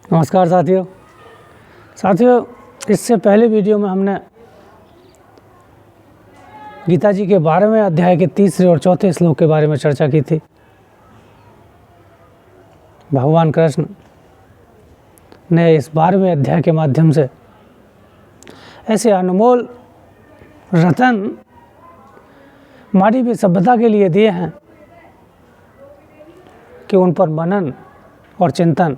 नमस्कार साथियों, इससे पहले वीडियो में हमने गीता जी के 12वें अध्याय के तीसरे और चौथे श्लोक के बारे में चर्चा की थी। भगवान कृष्ण ने इस 12वें अध्याय के माध्यम से ऐसे अनमोल रतन मानवीय सभ्यता के लिए दिए हैं कि उन पर मनन और चिंतन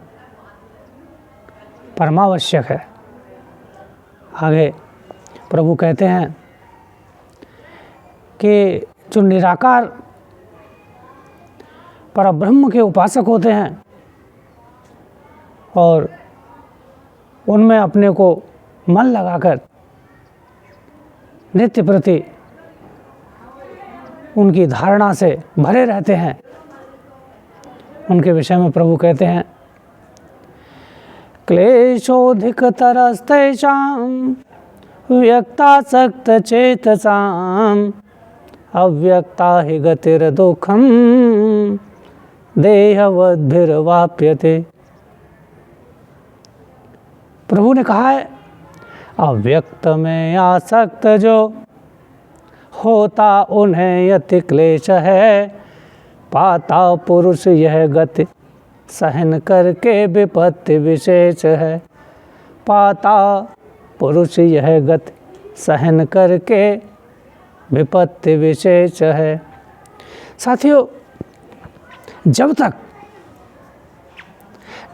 परमावश्यक है। आगे प्रभु कहते हैं कि जो निराकार परब्रह्म के उपासक होते हैं और उनमें अपने को मन लगाकर नित्य प्रति उनकी धारणा से भरे रहते हैं, उनके विषय में प्रभु कहते हैं क्लेशोऽधिकतरस्तेषां व्यक्तासक्तचेतसाम् अव्यक्ता हि गतिर्दुःखं देहवद्भिर्वाप्यते। प्रभु ने कहा है अव्यक्त में आसक्त जो होता उन्हें यति क्लेश है, पाता पुरुष यह गति सहन करके विपत्ति विशेष है। पाता पुरुष यह गति सहन करके विपत्ति विशेष है। साथियों, जब तक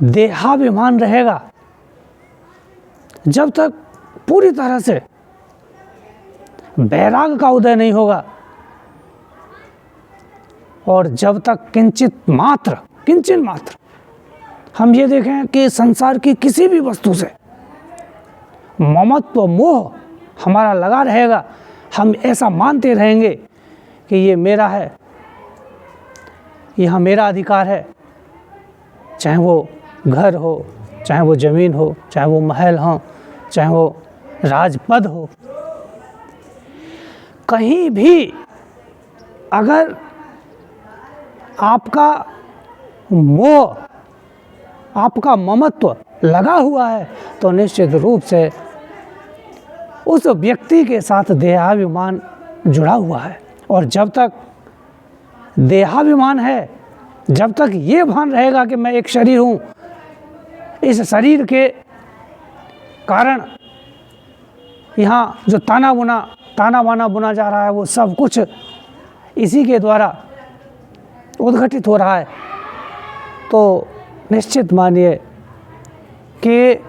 देहाभिमान रहेगा, जब तक पूरी तरह से वैराग का उदय नहीं होगा और जब तक किंचित मात्र हम ये देखें कि संसार की किसी भी वस्तु से ममत्व मोह हमारा लगा रहेगा, हम ऐसा मानते रहेंगे कि ये मेरा है, यह मेरा अधिकार है, चाहे वो घर हो, चाहे वो ज़मीन हो, चाहे वो महल हो, चाहे वो राजपद हो। कहीं भी अगर आपका मोह, आपका ममत्व लगा हुआ है तो निश्चित रूप से उस व्यक्ति के साथ देहाभिमान जुड़ा हुआ है। और जब तक देहाभिमान है, जब तक ये भान रहेगा कि मैं एक शरीर हूँ, इस शरीर के कारण यहाँ जो ताना बाना बुना जा रहा है वो सब कुछ इसी के द्वारा उद्घटित हो रहा है, तो निश्चित मानिए कि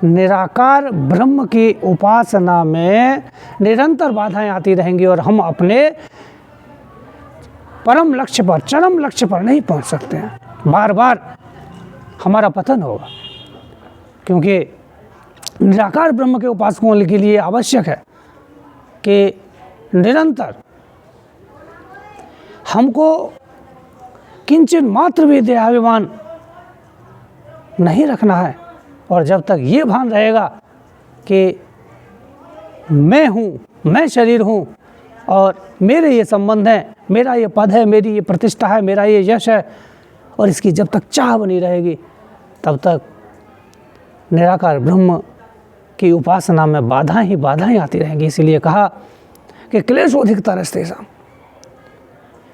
निराकार ब्रह्म की उपासना में निरंतर बाधाएं आती रहेंगी और हम अपने परम लक्ष्य पर, चरम लक्ष्य पर नहीं पहुंच सकते हैं। बार बार हमारा पतन होगा, क्योंकि निराकार ब्रह्म के उपासकों के लिए आवश्यक है कि निरंतर हमको किंचन मात्र भी देहाभिमान नहीं रखना है। और जब तक ये भान रहेगा कि मैं हूँ, मैं शरीर हूँ और मेरे ये संबंध हैं, मेरा ये पद है, मेरी ये प्रतिष्ठा है, मेरा ये यश है, और इसकी जब तक चाह बनी रहेगी तब तक निराकार ब्रह्म की उपासना में बाधाएं आती रहेंगी। इसीलिए कहा कि क्लेशोऽधिकतरस्तेषां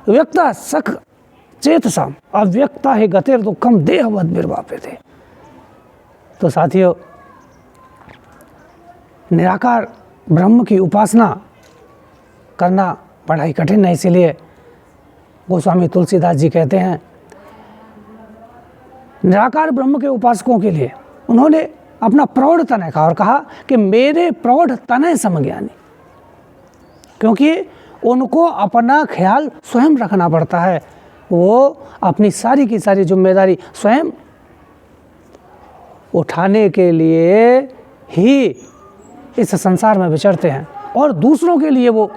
व्यक्ता सक चेतसाम अव्यक्ता ही गतिर्दुःखम देहवद्भिर्वाप्यते। तो साथियों, निराकार ब्रह्म की उपासना करना बड़ा ही कठिन है। इसीलिए गोस्वामी तुलसीदास जी कहते हैं निराकार ब्रह्म के उपासकों के लिए उन्होंने अपना प्रौढ़ तनय कहा और कहा कि मेरे प्रौढ़ तनय समज्ञानी, क्योंकि उनको अपना ख्याल स्वयं रखना पड़ता है। वो अपनी सारी की सारी जिम्मेदारी स्वयं उठाने के लिए ही इस संसार में विचरते हैं और दूसरों के लिए वो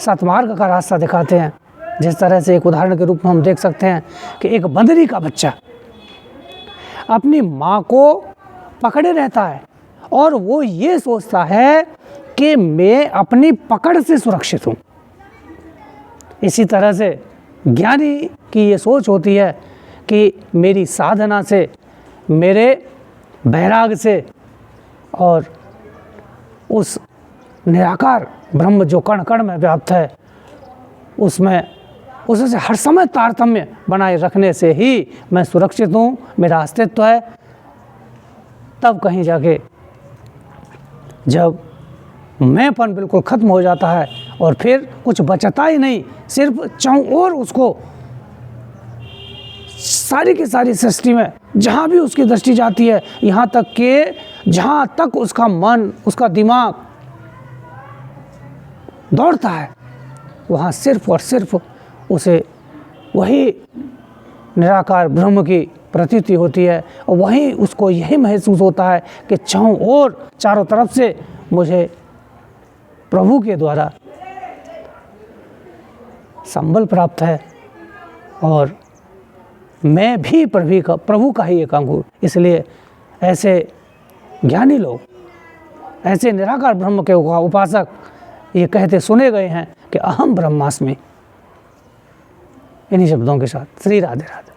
सतमार्ग का रास्ता दिखाते हैं। जिस तरह से एक उदाहरण के रूप में हम देख सकते हैं कि एक बंदरी का बच्चा अपनी माँ को पकड़े रहता है और वो ये सोचता है कि मैं अपनी पकड़ से सुरक्षित हूँ। इसी तरह से ज्ञानी की ये सोच होती है कि मेरी साधना से, मेरे वैराग से और उस निराकार ब्रह्म जो कण कण में व्याप्त है उसमें उससे हर समय तारतम्य बनाए रखने से ही मैं सुरक्षित हूँ, मेरा अस्तित्व है। तब कहीं जाके जब मैंपन बिल्कुल ख़त्म हो जाता है और फिर कुछ बचता ही नहीं, सिर्फ चारों ओर उसको सारी की सारी सृष्टि में जहाँ भी उसकी दृष्टि जाती है, यहाँ तक कि जहाँ तक उसका मन उसका दिमाग दौड़ता है वहाँ सिर्फ और सिर्फ उसे वही निराकार ब्रह्म की प्रतीति होती है और वहीं उसको यही महसूस होता है कि चारों तरफ से मुझे प्रभु के द्वारा संबल प्राप्त है और मैं भी प्रभु का ही एक अंग हूँ। इसलिए ऐसे ज्ञानी लोग, ऐसे निराकार ब्रह्म के उपासक ये कहते सुने गए हैं कि अहम ब्रह्मास्मि। इन्हीं शब्दों के साथ श्री राधे राधे।